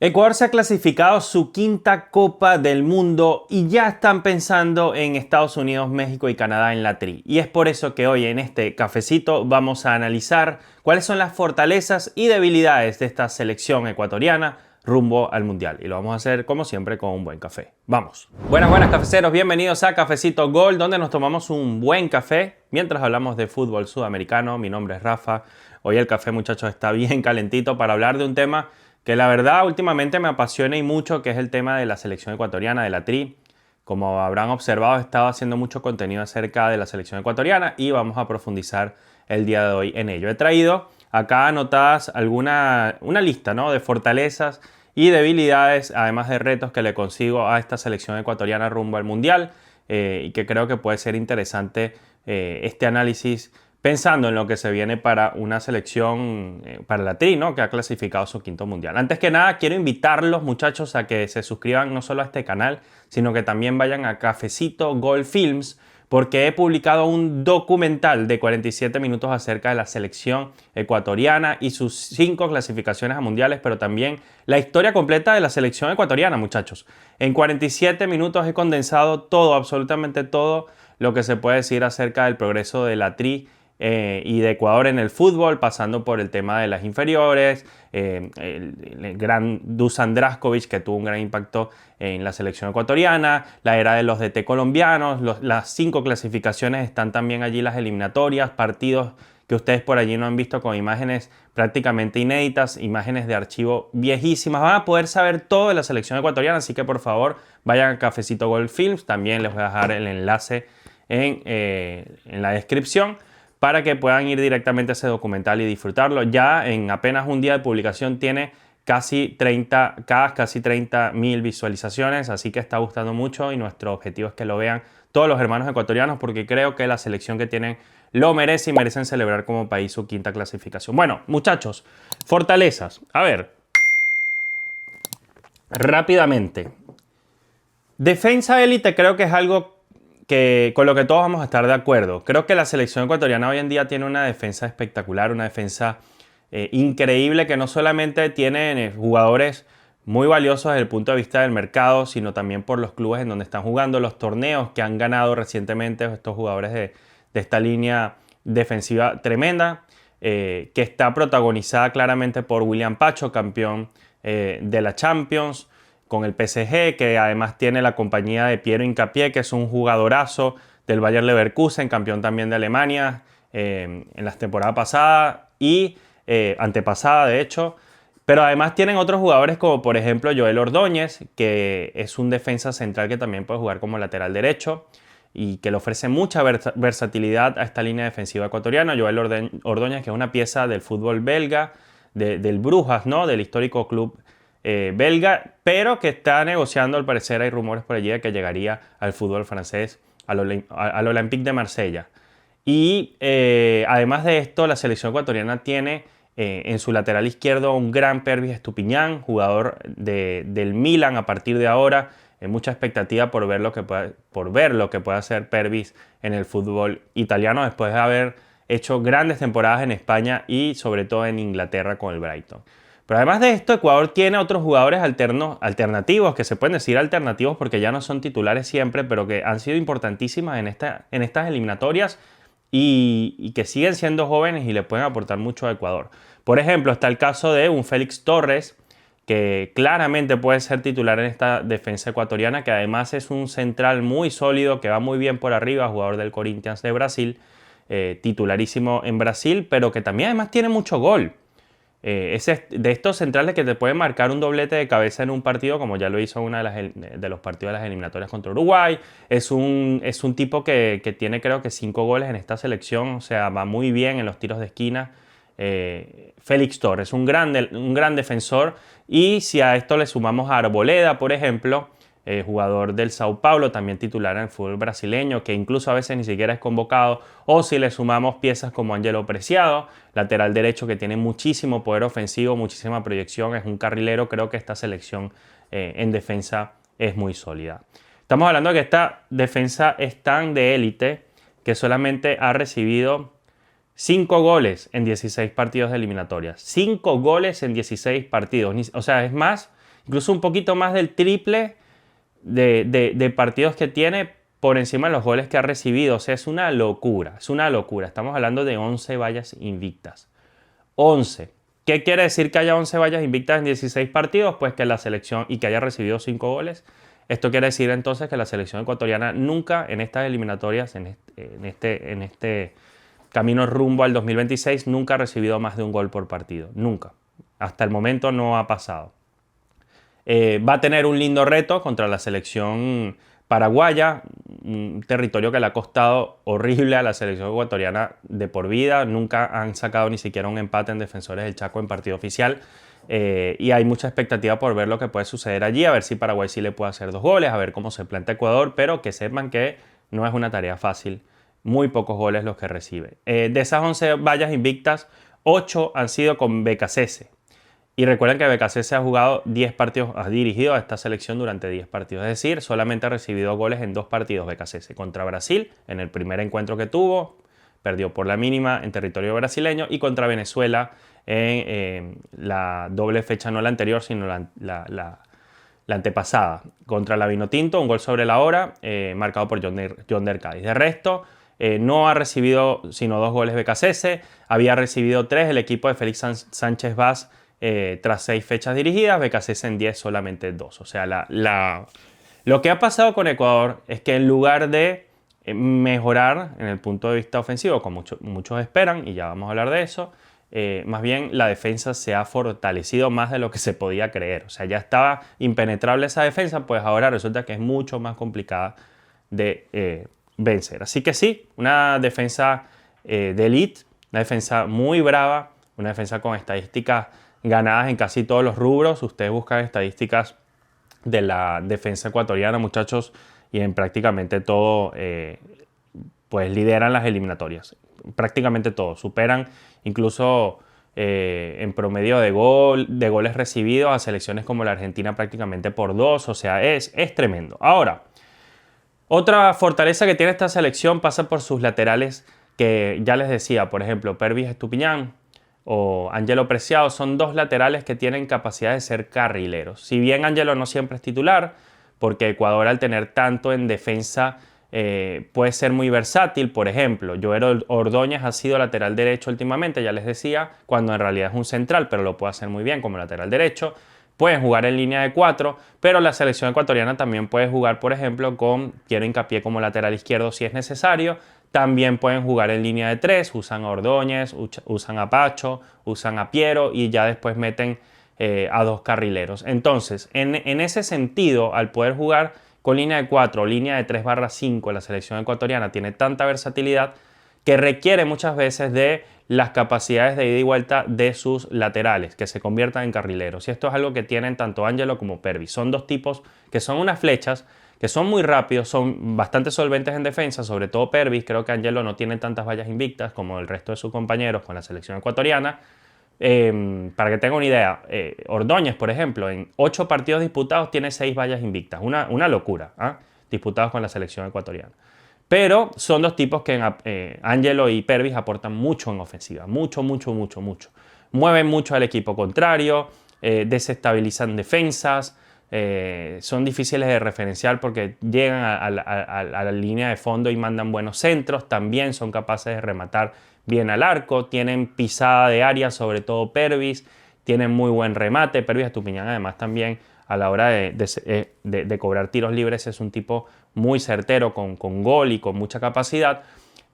Ecuador se ha clasificado a su quinta Copa del Mundo y ya están pensando en Estados Unidos, México y Canadá en la Tri. Y es por eso que hoy en este cafecito vamos a analizar cuáles son las fortalezas y debilidades de esta selección ecuatoriana rumbo al Mundial. Y lo vamos a hacer como siempre con un buen café. Vamos. Buenas cafeceros, bienvenidos a Cafecito Gol, donde nos tomamos un buen café mientras hablamos de fútbol sudamericano. Mi nombre es Rafa. Hoy el café, muchachos, está bien calentito para hablar de un tema que la verdad últimamente me apasiona y mucho, que es el tema de la selección ecuatoriana, de la Tri. Como habrán observado, he estado haciendo mucho contenido acerca de la selección ecuatoriana y vamos a profundizar el día de hoy en ello. He traído acá anotadas una lista, ¿no?, de fortalezas y debilidades, además de retos que le consigo a esta selección ecuatoriana rumbo al Mundial, y que creo que puede ser interesante este análisis pensando en lo que se viene para una selección, para la Tri, ¿no?, que ha clasificado su quinto mundial. Antes que nada, quiero invitarlos, muchachos, a que se suscriban no solo a este canal, sino que también vayan a Cafecito Gol Films, porque he publicado un documental de 47 minutos acerca de la selección ecuatoriana y sus 5 clasificaciones a mundiales, pero también la historia completa de la selección ecuatoriana, muchachos. En 47 minutos he condensado todo, absolutamente todo lo que se puede decir acerca del progreso de la Tri y de Ecuador en el fútbol, pasando por el tema de las inferiores, el gran Dusan Drašković, que tuvo un gran impacto en la selección ecuatoriana, la era de los DT colombianos, las 5 clasificaciones, están también allí las eliminatorias, partidos que ustedes por allí no han visto con imágenes prácticamente inéditas, imágenes de archivo viejísimas. Van a poder saber todo de la selección ecuatoriana, así que por favor vayan a Cafecito Gol Films, también les voy a dejar el enlace en la descripción, para que puedan ir directamente a ese documental y disfrutarlo. Ya en apenas un día de publicación tiene casi 30.000 visualizaciones, así que está gustando mucho y nuestro objetivo es que lo vean todos los hermanos ecuatorianos, porque creo que la selección que tienen lo merece y merecen celebrar como país su quinta clasificación. Bueno, muchachos, fortalezas. A ver, rápidamente. Defensa élite creo que es algo con lo que todos vamos a estar de acuerdo. Creo que la selección ecuatoriana hoy en día tiene una defensa espectacular, una defensa increíble, que no solamente tiene jugadores muy valiosos desde el punto de vista del mercado, sino también por los clubes en donde están jugando, los torneos que han ganado recientemente estos jugadores de esta línea defensiva tremenda, que está protagonizada claramente por William Pacho, campeón de la Champions, con el PSG, que además tiene la compañía de Piero Hincapié, que es un jugadorazo del Bayer Leverkusen, campeón también de Alemania en las temporadas pasadas y antepasada, de hecho. Pero además tienen otros jugadores como por ejemplo Joel Ordóñez, que es un defensa central que también puede jugar como lateral derecho y que le ofrece mucha versatilidad a esta línea defensiva ecuatoriana. Joel Ordóñez, que es una pieza del fútbol belga, del Brujas, ¿no?, del histórico club belga, pero que está negociando, al parecer hay rumores por allí de que llegaría al fútbol francés, al Olympique de Marsella. Y además de esto, la selección ecuatoriana tiene en su lateral izquierdo un gran Pervis Estupiñán, jugador del Milan a partir de ahora. Mucha expectativa por ver lo que puede hacer Pervis en el fútbol italiano después de haber hecho grandes temporadas en España y sobre todo en Inglaterra con el Brighton. Pero además de esto, Ecuador tiene otros jugadores alternativos, que se pueden decir alternativos porque ya no son titulares siempre, pero que han sido importantísimas en estas eliminatorias y que siguen siendo jóvenes y le pueden aportar mucho a Ecuador. Por ejemplo, está el caso de un Félix Torres, que claramente puede ser titular en esta defensa ecuatoriana, que además es un central muy sólido, que va muy bien por arriba, jugador del Corinthians de Brasil, titularísimo en Brasil, pero que también además tiene mucho gol. Es de estos centrales que te pueden marcar un doblete de cabeza en un partido, como ya lo hizo uno de los partidos de las eliminatorias contra Uruguay. Es un tipo que tiene creo que 5 goles en esta selección, o sea, va muy bien en los tiros de esquina. Félix Torres, un gran defensor, y si a esto le sumamos a Arboleda, por ejemplo, jugador del Sao Paulo, también titular en el fútbol brasileño, que incluso a veces ni siquiera es convocado, o si le sumamos piezas como Angelo Preciado, lateral derecho, que tiene muchísimo poder ofensivo, muchísima proyección, es un carrilero. Creo que esta selección en defensa es muy sólida. Estamos hablando de que esta defensa es tan de élite que solamente ha recibido 5 goles en 16 partidos de eliminatorias. 5 goles en 16 partidos. O sea, es más incluso un poquito más del triple de partidos que tiene por encima de los goles que ha recibido. O sea, es una locura, es una locura. Estamos hablando de 11 vallas invictas. 11. ¿Qué quiere decir que haya 11 vallas invictas en 16 partidos? Pues que la selección y que haya recibido 5 goles. Esto quiere decir entonces que la selección ecuatoriana nunca en estas eliminatorias, en este camino rumbo al 2026, nunca ha recibido más de un gol por partido. Nunca. Hasta el momento no ha pasado. Va a tener un lindo reto contra la selección paraguaya, un territorio que le ha costado horrible a la selección ecuatoriana de por vida. Nunca han sacado ni siquiera un empate en Defensores del Chaco en partido oficial. Y hay mucha expectativa por ver lo que puede suceder allí, a ver si Paraguay sí le puede hacer 2 goles, a ver cómo se plantea Ecuador, pero que sepan que no es una tarea fácil. Muy pocos goles los que recibe. De esas 11 vallas invictas, 8 han sido con BKCS. Y recuerden que BKCS ha jugado 10 partidos, ha dirigido a esta selección durante 10 partidos. Es decir, solamente ha recibido goles en 2 partidos BKCS. Contra Brasil, en el primer encuentro que tuvo, perdió por la mínima en territorio brasileño. Y contra Venezuela en la doble fecha, no la anterior, sino la antepasada. Contra la Vinotinto, un gol sobre la hora, marcado por Yonder Cádiz. De resto, no ha recibido sino 2 goles BKCS. Había recibido 3 el equipo de Félix Sánchez Vaz, tras 6 fechas dirigidas, BKCS en 10 solamente 2. O sea, lo que ha pasado con Ecuador es que en lugar de mejorar en el punto de vista ofensivo, como muchos esperan, y ya vamos a hablar de eso, más bien la defensa se ha fortalecido más de lo que se podía creer. O sea, ya estaba impenetrable esa defensa, pues ahora resulta que es mucho más complicada de vencer. Así que sí, una defensa de elite, una defensa muy brava, una defensa con estadísticas ganadas en casi todos los rubros. Ustedes buscan estadísticas de la defensa ecuatoriana, muchachos, y en prácticamente todo, pues lideran las eliminatorias. Prácticamente todo. Superan incluso en promedio de goles recibidos a selecciones como la Argentina prácticamente por 2. O sea, es tremendo. Ahora, otra fortaleza que tiene esta selección pasa por sus laterales, que ya les decía, por ejemplo, Pervis Estupiñán o Ángelo Preciado, son 2 laterales que tienen capacidad de ser carrileros. Si bien Ángelo no siempre es titular, porque Ecuador al tener tanto en defensa puede ser muy versátil. Por ejemplo, Joel Ordóñez ha sido lateral derecho últimamente, ya les decía, cuando en realidad es un central, pero lo puede hacer muy bien como lateral derecho. Pueden jugar en línea de 4, pero la selección ecuatoriana también puede jugar, por ejemplo, con Piero Hincapié como lateral izquierdo si es necesario. También pueden jugar en línea de 3, usan a Ordóñez, usan a Pacho, usan a Piero y ya después meten a 2 carrileros. Entonces, en ese sentido, al poder jugar con línea de 4 o línea de 3/5, la selección ecuatoriana tiene tanta versatilidad que requiere muchas veces de las capacidades de ida y vuelta de sus laterales, que se conviertan en carrileros. Y esto es algo que tienen tanto Ángelo como Pervis. Son 2 tipos que son unas flechas, que son muy rápidos, son bastante solventes en defensa, sobre todo Pervis. Creo que Ángelo no tiene tantas vallas invictas como el resto de sus compañeros con la selección ecuatoriana. Para que tengan una idea, Ordóñez, por ejemplo, en 8 partidos disputados tiene 6 vallas invictas. Una locura, disputados con la selección ecuatoriana. Pero son 2 tipos que Ángelo y Pervis aportan mucho en ofensiva. Mucho. Mueven mucho al equipo contrario, desestabilizan defensas. Son difíciles de referenciar porque llegan a la línea de fondo y mandan buenos centros. También son capaces de rematar bien al arco. Tienen pisada de área, sobre todo Pervis. Tienen muy buen remate. Pervis Estupiñán además también a la hora de cobrar tiros libres es un tipo muy certero, con gol y con mucha capacidad.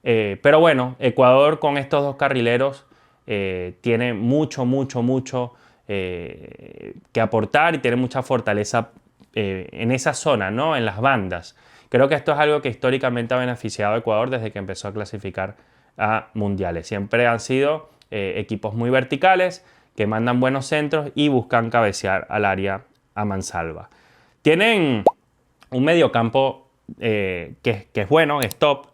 Pero bueno, Ecuador con estos 2 carrileros tiene mucho que aportar y tiene mucha fortaleza en esa zona, ¿no? En las bandas. Creo que esto es algo que históricamente ha beneficiado a Ecuador desde que empezó a clasificar a mundiales. Siempre han sido equipos muy verticales que mandan buenos centros y buscan cabecear al área a mansalva. Tienen un mediocampo que es bueno, es top.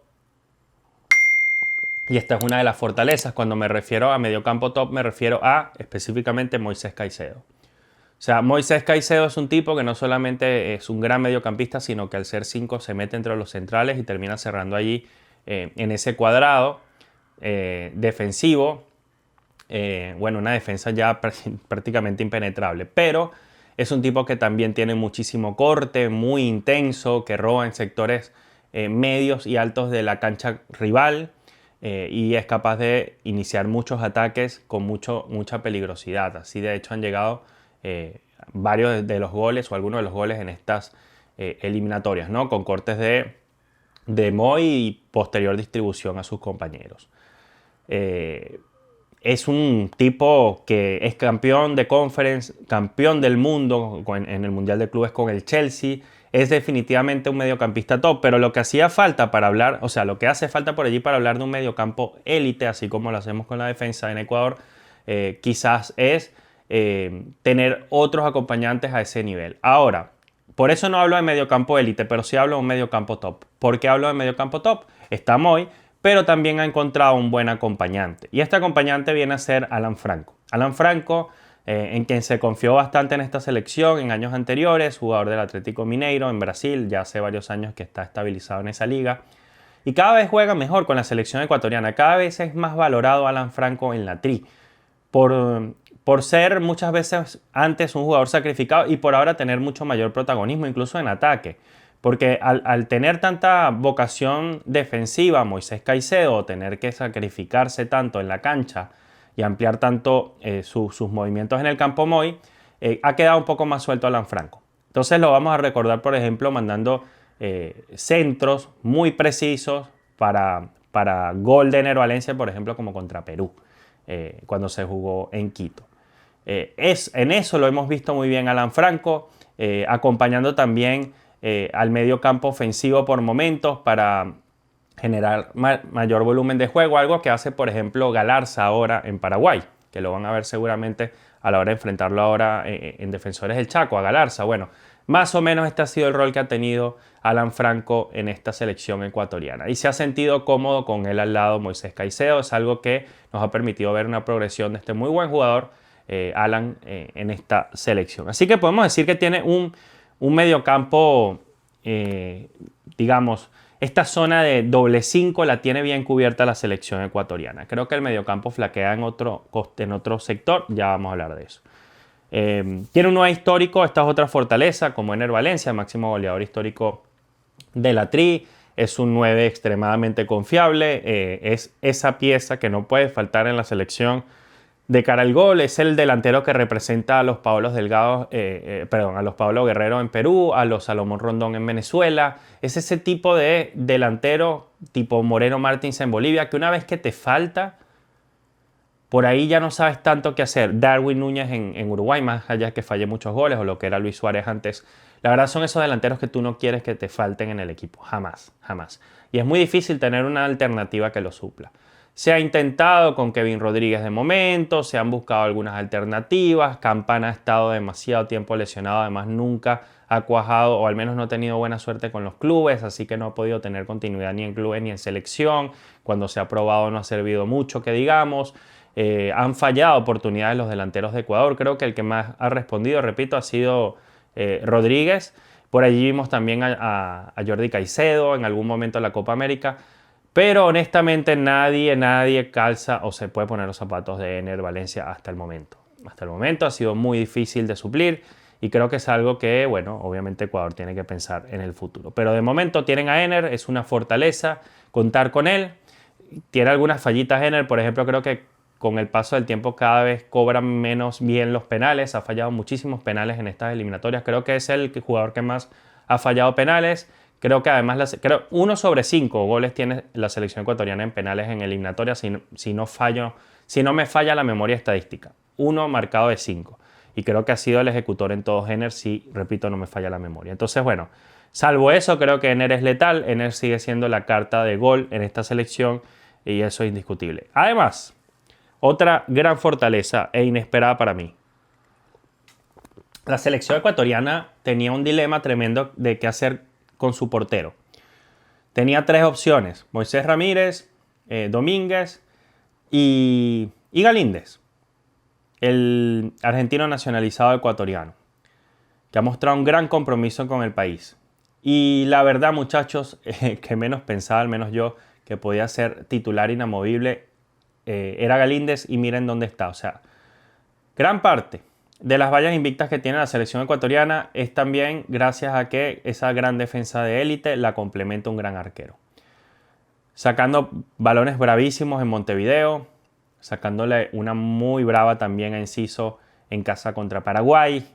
Y esta es una de las fortalezas. Cuando me refiero a mediocampo top, me refiero a específicamente Moisés Caicedo. O sea, Moisés Caicedo es un tipo que no solamente es un gran mediocampista, sino que al ser 5 se mete entre los centrales y termina cerrando allí en ese cuadrado defensivo. Bueno, una defensa ya prácticamente impenetrable. Pero Es un tipo que también tiene muchísimo corte, muy intenso, que roba en sectores medios y altos de la cancha rival y es capaz de iniciar muchos ataques con mucha peligrosidad. Así de hecho han llegado varios de los goles o algunos de los goles en estas eliminatorias, ¿no? Con cortes de Moi y posterior distribución a sus compañeros. Es un tipo que es campeón de Conference, campeón del mundo en el Mundial de Clubes con el Chelsea. Es definitivamente un mediocampista top, pero lo que hacía falta para hablar, o sea, lo que hace falta por allí para hablar de un mediocampo élite, así como lo hacemos con la defensa en Ecuador, quizás es tener otros acompañantes a ese nivel. Ahora, por eso no hablo de mediocampo élite, pero sí hablo de un mediocampo top. ¿Por qué hablo de mediocampo top? Está Moi, pero también ha encontrado un buen acompañante. Y este acompañante viene a ser Alan Franco. Alan Franco, en quien se confió bastante en esta selección en años anteriores, jugador del Atlético Mineiro en Brasil, ya hace varios años que está estabilizado en esa liga. Y cada vez juega mejor con la selección ecuatoriana, cada vez es más valorado Alan Franco en la tri. Por ser muchas veces antes un jugador sacrificado y por ahora tener mucho mayor protagonismo, incluso en ataque. Porque al tener tanta vocación defensiva, Moisés Caicedo, tener que sacrificarse tanto en la cancha y ampliar tanto sus movimientos en el campo Moi, ha quedado un poco más suelto Alan Franco. Entonces lo vamos a recordar, por ejemplo, mandando centros muy precisos para gol de Ener Valencia, por ejemplo, como contra Perú, cuando se jugó en Quito. En eso lo hemos visto muy bien Alan Franco, acompañando también al medio campo ofensivo por momentos para generar mayor volumen de juego, algo que hace por ejemplo Galarza ahora en Paraguay, que lo van a ver seguramente a la hora de enfrentarlo ahora en Defensores del Chaco, a Galarza. Bueno, más o menos este ha sido el rol que ha tenido Alan Franco en esta selección ecuatoriana y se ha sentido cómodo con él al lado Moisés Caicedo. Es algo que nos ha permitido ver una progresión de este muy buen jugador Alan en esta selección. Así que podemos decir que tiene un mediocampo, digamos, esta zona de doble 5 la tiene bien cubierta la selección ecuatoriana. Creo que el mediocampo flaquea en otro sector, ya vamos a hablar de eso. Tiene un 9 histórico, esta es otra fortaleza, como Ener Valencia, máximo goleador histórico de la tri. Es un 9 extremadamente confiable, es esa pieza que no puede faltar en la selección de cara al gol. Es el delantero que representa a los Paolos Delgados, a los Paolo Guerrero en Perú, a los Salomón Rondón en Venezuela. Es ese tipo de delantero tipo Moreno Martins en Bolivia, que una vez que te falta, por ahí ya no sabes tanto qué hacer. Darwin Núñez en Uruguay, más allá de que falle muchos goles, o lo que era Luis Suárez antes. La verdad son esos delanteros que tú no quieres que te falten en el equipo. Jamás, jamás. Y es muy difícil tener una alternativa que lo supla. Se ha intentado con Kevin Rodríguez de momento, se han buscado algunas alternativas. Campana ha estado demasiado tiempo lesionado, además nunca ha cuajado o al menos no ha tenido buena suerte con los clubes, así que no ha podido tener continuidad ni en clubes ni en selección. Cuando se ha probado no ha servido mucho, que digamos. Han fallado oportunidades los delanteros de Ecuador. Creo que el que más ha respondido, repito, ha sido Rodríguez. Por allí vimos también a Jordi Caicedo en algún momento en la Copa América. Pero honestamente nadie calza o se puede poner los zapatos de Ener Valencia hasta el momento. Hasta el momento ha sido muy difícil de suplir y creo que es algo que, bueno, obviamente Ecuador tiene que pensar en el futuro. Pero de momento tienen a Ener, es una fortaleza contar con él. Tiene algunas fallitas Ener, por ejemplo, creo que con el paso del tiempo cada vez cobra menos bien los penales. Ha fallado muchísimos penales en estas eliminatorias. Creo que es el jugador que más ha fallado penales. Creo que además 1 sobre 5 goles tiene la selección ecuatoriana en penales en eliminatorias, si no me falla la memoria estadística. 1 marcado de 5. Y creo que ha sido el ejecutor en todos Ener, si, repito, no me falla la memoria. Entonces, bueno, salvo eso, creo que Ener es letal. Ener sigue siendo la carta de gol en esta selección y eso es indiscutible. Además, otra gran fortaleza e inesperada para mí. La selección ecuatoriana tenía un dilema tremendo de qué hacer con su portero. Tenía 3 opciones: Moisés Ramírez, Domínguez y Galíndez, el argentino nacionalizado ecuatoriano, que ha mostrado un gran compromiso con el país. Y la verdad, muchachos, que menos pensaba, al menos yo, que podía ser titular inamovible, era Galíndez, y miren dónde está. O sea, gran parte de las vallas invictas que tiene la selección ecuatoriana es también gracias a que esa gran defensa de élite la complementa un gran arquero. Sacando balones bravísimos en Montevideo, sacándole una muy brava también a Enciso en casa contra Paraguay,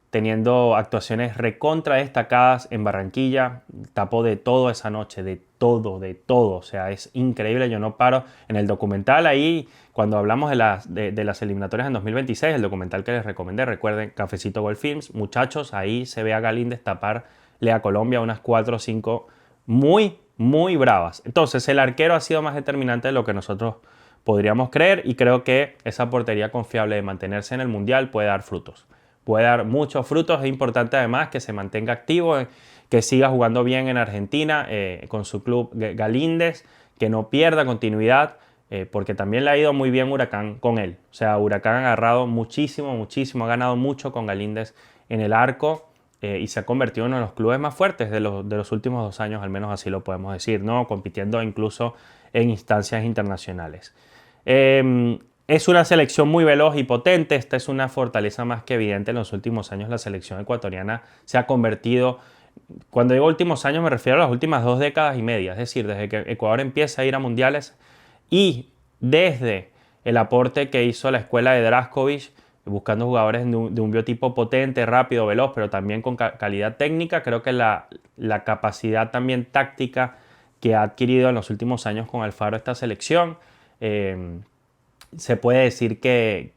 teniendo actuaciones recontra destacadas en Barranquilla, tapó de todo esa noche, de todo, o sea, es increíble, yo no paro. En el documental ahí, cuando hablamos de las eliminatorias en 2026, el documental que les recomendé, recuerden, Cafecito Gol Films, muchachos, ahí se ve a Galíndez taparle a Colombia unas 4 o 5 muy bravas. Entonces, el arquero ha sido más determinante de lo que nosotros podríamos creer y creo que esa portería confiable de mantenerse en el Mundial puede dar frutos. Puede dar muchos frutos. Es importante además que se mantenga activo, que siga jugando bien en Argentina con su club Galíndez, que no pierda continuidad, porque también le ha ido muy bien Huracán con él. O sea, Huracán ha agarrado muchísimo, ha ganado mucho con Galíndez en el arco y se ha convertido en uno de los clubes más fuertes de los últimos 2 años, al menos así lo podemos decir, ¿no? Compitiendo incluso en instancias internacionales. Es una selección muy veloz y potente. Esta es una fortaleza más que evidente. En los últimos años la selección ecuatoriana se ha convertido, cuando digo últimos años me refiero a las últimas 2 décadas y media, es decir, desde que Ecuador empieza a ir a mundiales y desde el aporte que hizo la escuela de Draskovic, buscando jugadores de un biotipo potente, rápido, veloz, pero también con calidad técnica. Creo que la capacidad también táctica que ha adquirido en los últimos años con Alfaro esta selección, se puede decir que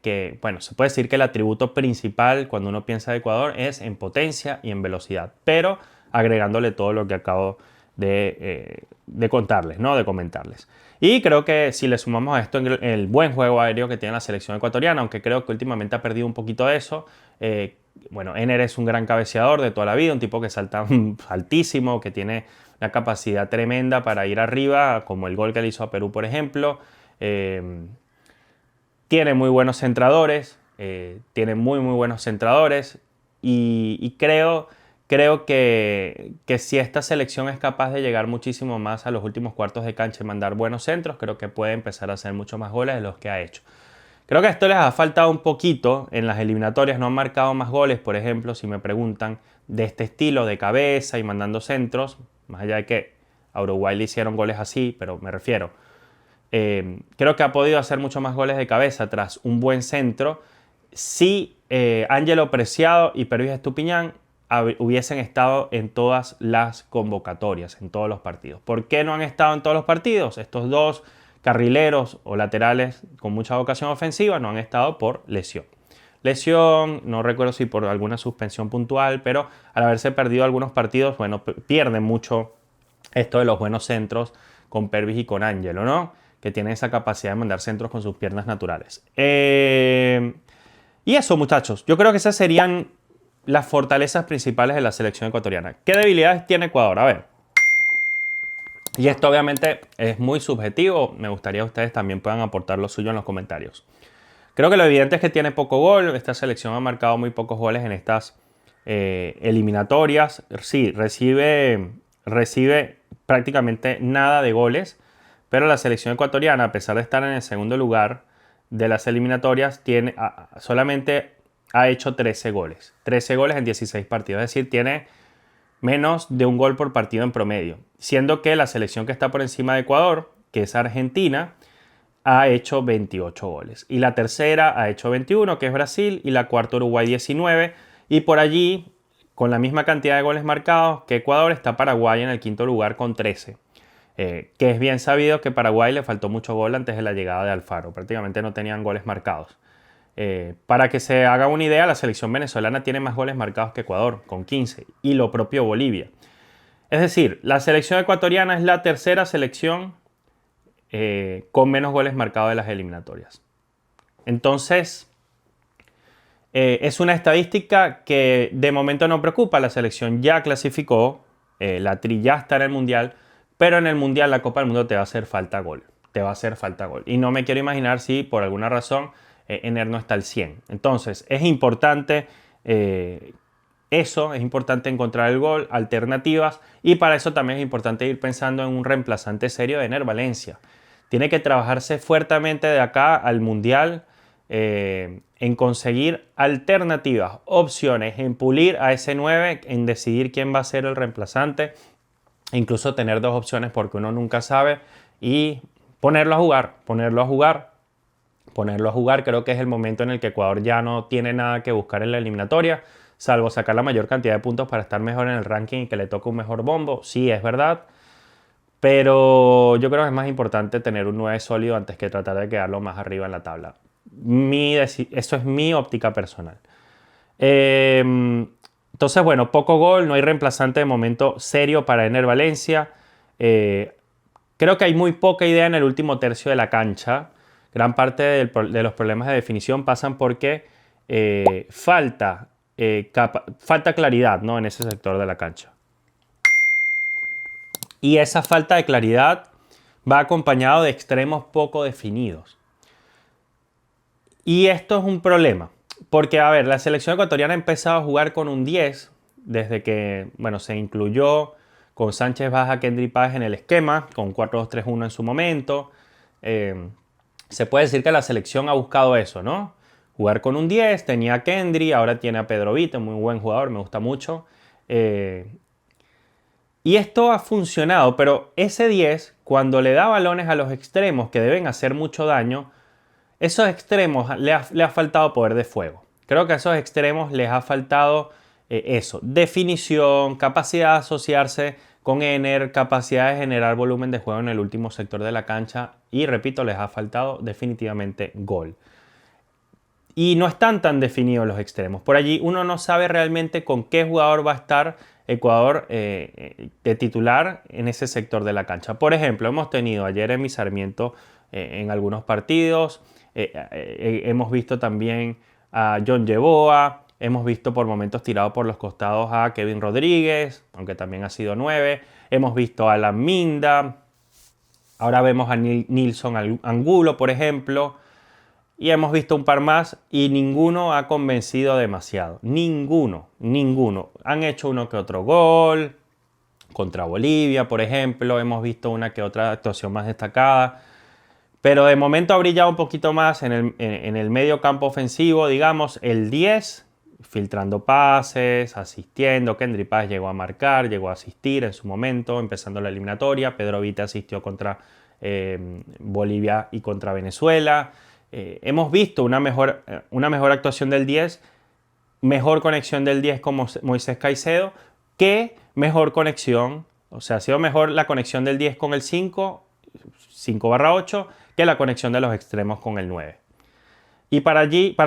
el atributo principal cuando uno piensa de Ecuador es en potencia y en velocidad, pero agregándole todo lo que acabo de contarles, ¿no? De comentarles. Y creo que si le sumamos a esto el buen juego aéreo que tiene la selección ecuatoriana, aunque creo que últimamente ha perdido un poquito de eso, Ener es un gran cabeceador de toda la vida, un tipo que salta altísimo, que tiene una capacidad tremenda para ir arriba, como el gol que le hizo a Perú, por ejemplo. Tiene muy buenos centradores, y creo que si esta selección es capaz de llegar muchísimo más a los últimos cuartos de cancha y mandar buenos centros, creo que puede empezar a hacer mucho más goles de los que ha hecho. Creo que esto les ha faltado un poquito en las eliminatorias, no han marcado más goles, por ejemplo, si me preguntan, de este estilo de cabeza y mandando centros, más allá de que a Uruguay le hicieron goles así, pero me refiero, creo que ha podido hacer mucho más goles de cabeza tras un buen centro si Ángelo Preciado y Pervis Estupiñán hubiesen estado en todas las convocatorias, en todos los partidos. ¿Por qué no han estado en todos los partidos? Estos dos carrileros o laterales con mucha vocación ofensiva no han estado por lesión. No recuerdo si por alguna suspensión puntual, pero al haberse perdido algunos partidos, bueno, pierden mucho esto de los buenos centros con Pervis y con Ángelo, ¿no? Que tienen esa capacidad de mandar centros con sus piernas naturales. Y eso, muchachos, yo creo que esas serían las fortalezas principales de la selección ecuatoriana. ¿Qué debilidades tiene Ecuador? A ver. Y esto obviamente es muy subjetivo. Me gustaría que ustedes también puedan aportar lo suyo en los comentarios. Creo que lo evidente es que tiene poco gol. Esta selección ha marcado muy pocos goles en estas eliminatorias. Sí, recibe prácticamente nada de goles. Pero la selección ecuatoriana, a pesar de estar en el segundo lugar de las eliminatorias, solamente ha hecho 13 goles. 13 goles en 16 partidos. Es decir, tiene menos de un gol por partido en promedio. Siendo que la selección que está por encima de Ecuador, que es Argentina, ha hecho 28 goles. Y la tercera ha hecho 21, que es Brasil, y la cuarta Uruguay 19. Y por allí, con la misma cantidad de goles marcados que Ecuador, está Paraguay en el quinto lugar con 13. Que es bien sabido que Paraguay le faltó mucho gol antes de la llegada de Alfaro. Prácticamente no tenían goles marcados. Para que se haga una idea, la selección venezolana tiene más goles marcados que Ecuador, con 15, y lo propio Bolivia. Es decir, la selección ecuatoriana es la tercera selección con menos goles marcados de las eliminatorias. Entonces, es una estadística que de momento no preocupa. La selección ya clasificó, la Tri ya está en el Mundial, pero en el Mundial, la Copa del Mundo, te va a hacer falta gol. Y no me quiero imaginar si por alguna razón Ener no está al 100. Entonces, es importante es importante encontrar el gol, alternativas, y para eso también es importante ir pensando en un reemplazante serio de Ener Valencia. Tiene que trabajarse fuertemente de acá al Mundial en conseguir alternativas, opciones, en pulir a ese 9, en decidir quién va a ser el reemplazante, incluso tener dos opciones porque uno nunca sabe, y ponerlo a jugar, ponerlo a jugar, ponerlo a jugar. Creo que es el momento en el que Ecuador ya no tiene nada que buscar en la eliminatoria, salvo sacar la mayor cantidad de puntos para estar mejor en el ranking y que le toque un mejor bombo. Sí, es verdad, pero yo creo que es más importante tener un 9 sólido antes que tratar de quedarlo más arriba en la tabla. Eso es mi óptica personal. Entonces, bueno, poco gol, no hay reemplazante de momento serio para Ener Valencia. Creo que hay muy poca idea en el último tercio de la cancha. Gran parte de los problemas de definición pasan porque falta claridad, ¿no?, en ese sector de la cancha. Y esa falta de claridad va acompañado de extremos poco definidos. Y esto es un problema. Porque, a ver, la selección ecuatoriana ha empezado a jugar con un 10 desde que, bueno, se incluyó con Sánchez Baja, Kendry Páez en el esquema, con 4-2-3-1 en su momento. Se puede decir que la selección ha buscado eso, ¿no? Jugar con un 10, tenía a Kendry, ahora tiene a Pedro Vite, muy buen jugador, me gusta mucho. Y esto ha funcionado, pero ese 10, cuando le da balones a los extremos que deben hacer mucho daño, esos extremos le ha faltado poder de fuego. Creo que a esos extremos les ha faltado eso, definición, capacidad de asociarse con Ener, capacidad de generar volumen de juego en el último sector de la cancha y, repito, les ha faltado definitivamente gol. Y no están tan definidos los extremos. Por allí uno no sabe realmente con qué jugador va a estar Ecuador de titular en ese sector de la cancha. Por ejemplo, hemos tenido a Jeremy Sarmiento en algunos partidos. Hemos visto también a John Yeboah. Hemos visto por momentos tirado por los costados a Kevin Rodríguez, aunque también ha sido 9. Hemos visto a Alan Minda. Ahora vemos a Nilson Angulo, por ejemplo. Y hemos visto un par más y ninguno ha convencido demasiado. Ninguno. Han hecho uno que otro gol. Contra Bolivia, por ejemplo. Hemos visto una que otra actuación más destacada. Pero de momento ha brillado un poquito más en el medio campo ofensivo, digamos, el 10, filtrando pases, asistiendo. Kendry Páez llegó a marcar, llegó a asistir en su momento, empezando la eliminatoria. Pedro Vite asistió contra Bolivia y contra Venezuela. Hemos visto una mejor actuación del 10, mejor conexión del 10 con Moisés Caicedo, que mejor conexión, o sea, ha sido mejor la conexión del 10 con el 5/8, que la conexión de los extremos con el 9. Y para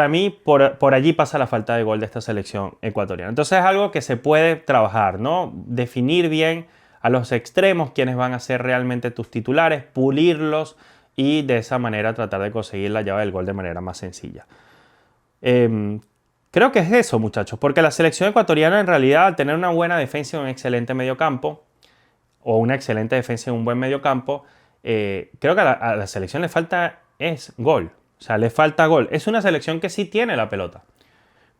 mí, por allí pasa la falta de gol de esta selección ecuatoriana. Entonces es algo que se puede trabajar, ¿no? Definir bien a los extremos quiénes van a ser realmente tus titulares, pulirlos y de esa manera tratar de conseguir la llave del gol de manera más sencilla. Creo que es eso, muchachos, porque la selección ecuatoriana en realidad, al tener una buena defensa y un excelente mediocampo, o una excelente defensa y un buen mediocampo, creo que a la selección le falta gol. O sea, le falta gol. Es una selección que sí tiene la pelota.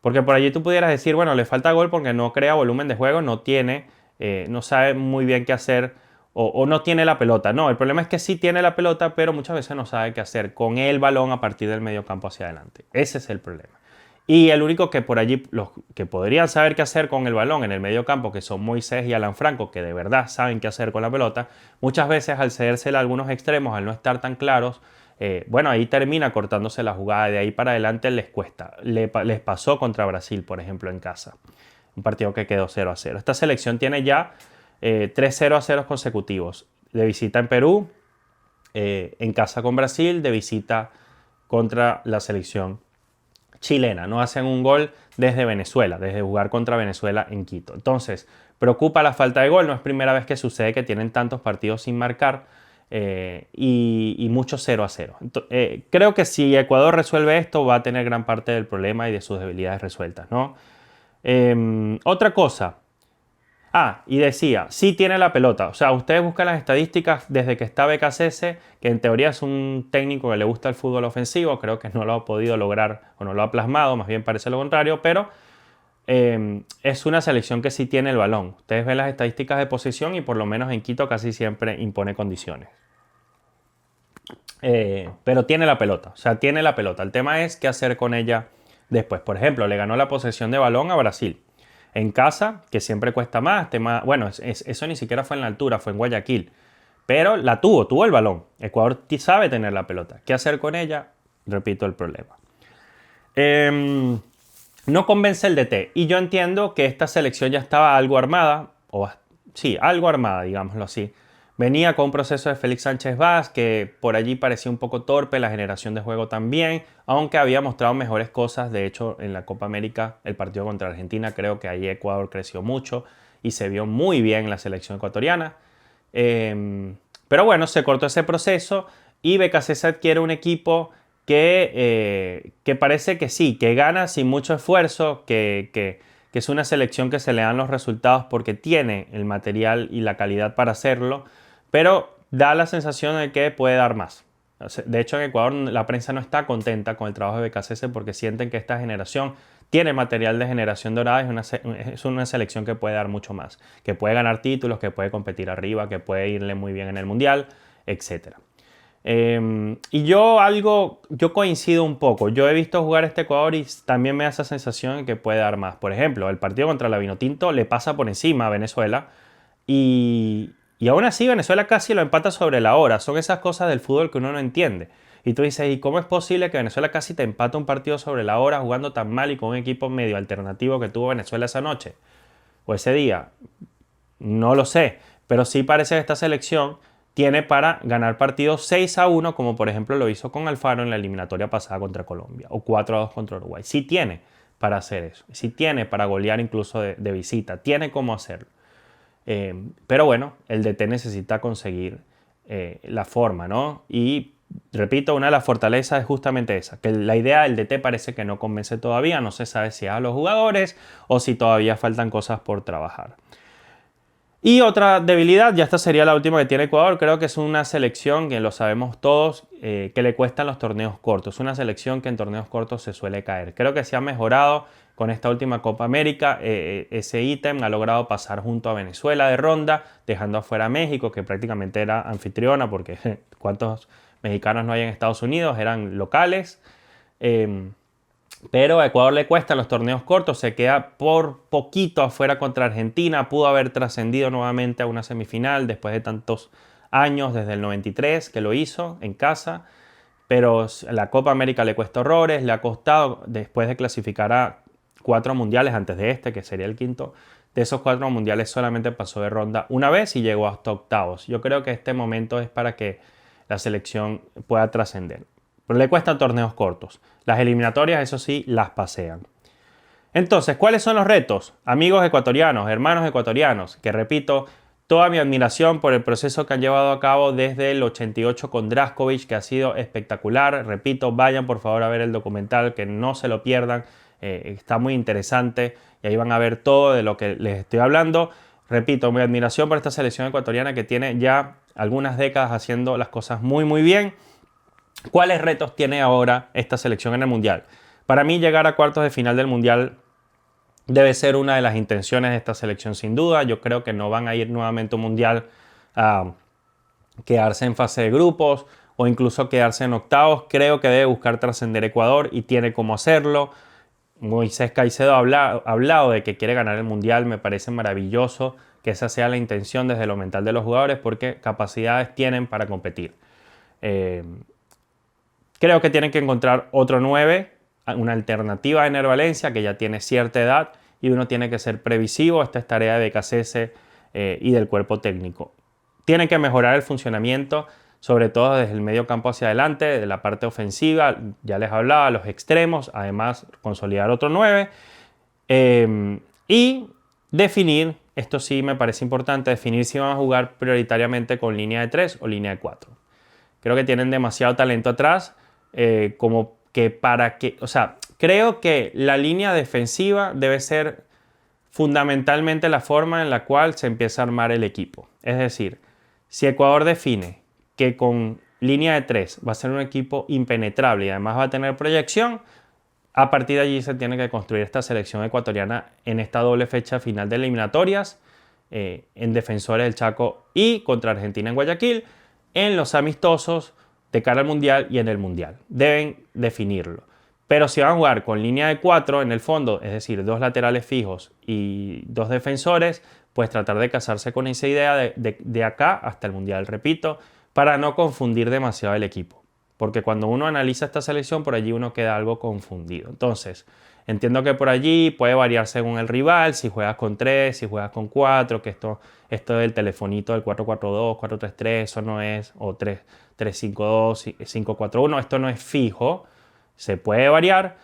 Porque por allí tú pudieras decir, bueno, le falta gol porque no crea volumen de juego, no sabe muy bien qué hacer o no tiene la pelota. No, el problema es que sí tiene la pelota, pero muchas veces no sabe qué hacer con el balón a partir del medio campo hacia adelante. Ese es el problema. Y el único que por allí, los que podrían saber qué hacer con el balón en el medio campo, que son Moisés y Alan Franco, que de verdad saben qué hacer con la pelota, muchas veces al cedérsela a algunos extremos, al no estar tan claros, bueno, ahí termina cortándose la jugada. De ahí para adelante les cuesta. Les pasó contra Brasil, por ejemplo, en casa. Un partido que quedó 0-0. Esta selección tiene ya 3 0-0 consecutivos. De visita en Perú, en casa con Brasil, de visita contra la selección chilena. No hacen un gol desde Venezuela, desde jugar contra Venezuela en Quito. Entonces, preocupa la falta de gol. No es primera vez que sucede que tienen tantos partidos sin marcar y muchos 0-0. Creo que si Ecuador resuelve esto, va a tener gran parte del problema y de sus debilidades resueltas, ¿no? Otra cosa. Y decía, sí tiene la pelota. O sea, ustedes buscan las estadísticas desde que está BKCS, que en teoría es un técnico que le gusta el fútbol ofensivo. Creo que no lo ha podido lograr o no lo ha plasmado, más bien parece lo contrario, pero es una selección que sí tiene el balón. Ustedes ven las estadísticas de posesión y por lo menos en Quito casi siempre impone condiciones. pero tiene la pelota, o sea, tiene la pelota. El tema es qué hacer con ella después. Por ejemplo, le ganó la posesión de balón a Brasil. En casa, que siempre cuesta más, bueno, eso ni siquiera fue en la altura, fue en Guayaquil. Pero la tuvo el balón. Ecuador sabe tener la pelota. ¿Qué hacer con ella? Repito el problema. No convence el DT. Y yo entiendo que esta selección ya estaba algo armada, sí, algo armada, digámoslo así. Venía con un proceso de Félix Sánchez Vaz, que por allí parecía un poco torpe, la generación de juego también, aunque había mostrado mejores cosas. De hecho, en la Copa América, el partido contra Argentina, creo que ahí Ecuador creció mucho y se vio muy bien la selección ecuatoriana. Pero bueno, se cortó ese proceso y BKC adquiere un equipo que parece que sí, que gana sin mucho esfuerzo, que es una selección que se le dan los resultados porque tiene el material y la calidad para hacerlo, pero da la sensación de que puede dar más. De hecho, en Ecuador la prensa no está contenta con el trabajo de BKC porque sienten que esta generación tiene material de generación dorada, es una selección que puede dar mucho más, que puede ganar títulos, que puede competir arriba, que puede irle muy bien en el Mundial, etc. Y yo coincido un poco. Yo he visto jugar este Ecuador y también me da esa sensación de que puede dar más. Por ejemplo, el partido contra la Vinotinto le pasa por encima a Venezuela y aún así Venezuela casi lo empata sobre la hora. Son esas cosas del fútbol que uno no entiende. Y tú dices, ¿y cómo es posible que Venezuela casi te empate un partido sobre la hora jugando tan mal y con un equipo medio alternativo que tuvo Venezuela esa noche o ese día? No lo sé, pero sí parece que esta selección tiene para ganar partidos 6-1, como por ejemplo lo hizo con Alfaro en la eliminatoria pasada contra Colombia, o 4-2 contra Uruguay. Sí tiene para hacer eso, sí tiene para golear incluso de visita, tiene cómo hacerlo. Pero bueno, el DT necesita conseguir la forma, ¿no? Y repito, una de las fortalezas es justamente esa, que la idea del DT parece que no convence todavía, no se sabe si es a los jugadores o si todavía faltan cosas por trabajar. Y otra debilidad, ya esta sería la última que tiene Ecuador, creo que es una selección que lo sabemos todos, que le cuestan los torneos cortos. Una selección que en torneos cortos se suele caer. Creo que se ha mejorado con esta última Copa América. Ese ítem ha logrado pasar junto a Venezuela de ronda, dejando afuera a México, que prácticamente era anfitriona, porque ¿cuántos mexicanos no hay en Estados Unidos? Eran locales. Pero a Ecuador le cuesta los torneos cortos, se queda por poquito afuera contra Argentina, pudo haber trascendido nuevamente a una semifinal después de tantos años, desde el 93 que lo hizo en casa, pero la Copa América le cuesta horrores, le ha costado después de clasificar a 4 mundiales antes de este, que sería el quinto. De esos 4 mundiales solamente pasó de ronda una vez y llegó hasta octavos. Yo creo que este momento es para que la selección pueda trascender. Pero le cuestan torneos cortos. Las eliminatorias, eso sí, las pasean. Entonces, ¿cuáles son los retos? Amigos ecuatorianos, hermanos ecuatorianos, que repito, toda mi admiración por el proceso que han llevado a cabo desde el 88 con Drašković, que ha sido espectacular. Repito, vayan por favor a ver el documental, que no se lo pierdan. Está muy interesante y ahí van a ver todo de lo que les estoy hablando. Repito, mi admiración por esta selección ecuatoriana que tiene ya algunas décadas haciendo las cosas muy muy bien. ¿Cuáles retos tiene ahora esta selección en el Mundial? Para mí llegar a cuartos de final del Mundial debe ser una de las intenciones de esta selección sin duda. Yo creo que no van a ir nuevamente a un Mundial a quedarse en fase de grupos o incluso quedarse en octavos. Creo que debe buscar trascender Ecuador y tiene cómo hacerlo. Moisés Caicedo ha hablado de que quiere ganar el Mundial. Me parece maravilloso que esa sea la intención desde lo mental de los jugadores porque capacidades tienen para competir. Creo que tienen que encontrar otro 9, una alternativa a Ener Valencia, que ya tiene cierta edad y uno tiene que ser previsivo. Esta es tarea de BKC y del cuerpo técnico. Tienen que mejorar el funcionamiento, sobre todo desde el medio campo hacia adelante, de la parte ofensiva, ya les hablaba, los extremos, además consolidar otro 9 y definir, esto sí me parece importante, definir si van a jugar prioritariamente con línea de 3 o línea de 4. Creo que tienen demasiado talento atrás, como que para que, o sea, creo que la línea defensiva debe ser fundamentalmente la forma en la cual se empieza a armar el equipo. Es decir, si Ecuador define que con línea de 3 va a ser un equipo impenetrable y además va a tener proyección, a partir de allí se tiene que construir esta selección ecuatoriana en esta doble fecha final de eliminatorias, en Defensores del Chaco y contra Argentina en Guayaquil, en los amistosos de cara al Mundial y en el Mundial. Deben definirlo. Pero si van a jugar con línea de 4 en el fondo, es decir, 2 laterales fijos y 2 defensores, pues tratar de casarse con esa idea de acá hasta el Mundial, repito, para no confundir demasiado el equipo. Porque cuando uno analiza esta selección, por allí uno queda algo confundido. Entonces, entiendo que por allí puede variar según el rival, si juegas con 3, si juegas con 4, que esto del telefonito del 4-4-2, 4-3-3, eso no es, o 3-5-2, 5-4-1, esto no es fijo, se puede variar,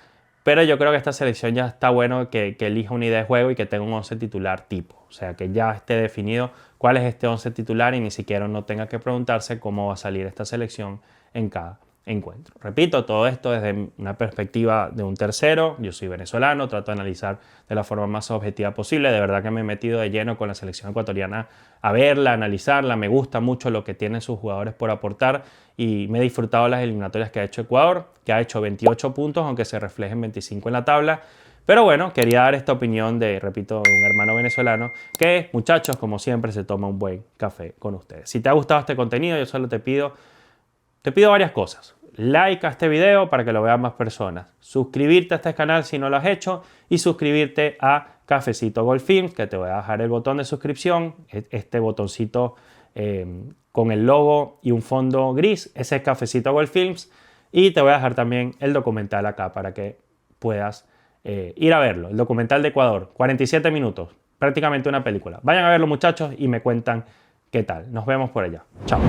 pero yo creo que esta selección ya está bueno que elija una idea de juego y que tenga un 11 titular tipo, o sea, que ya esté definido cuál es este 11 titular y ni siquiera uno tenga que preguntarse cómo va a salir esta selección en cada encuentro. Repito, todo esto desde una perspectiva de un tercero. Yo soy venezolano, trato de analizar de la forma más objetiva posible. De verdad que me he metido de lleno con la selección ecuatoriana a verla, a analizarla. Me gusta mucho lo que tienen sus jugadores por aportar y me he disfrutado las eliminatorias que ha hecho Ecuador, que ha hecho 28 puntos, aunque se reflejen 25 en la tabla. Pero bueno, quería dar esta opinión de, repito, de un hermano venezolano que, muchachos, como siempre, se toma un buen café con ustedes. Si te ha gustado este contenido, yo solo te pido varias cosas. Like a este video para que lo vean más personas. Suscribirte a este canal si no lo has hecho. Y suscribirte a Cafecito Gold Films, que te voy a dejar el botón de suscripción. Este botoncito con el logo y un fondo gris. Ese es Cafecito Gold Films. Y te voy a dejar también el documental acá para que puedas ir a verlo. El documental de Ecuador. 47 minutos. Prácticamente una película. Vayan a verlo, muchachos, y me cuentan qué tal. Nos vemos por allá. Chao.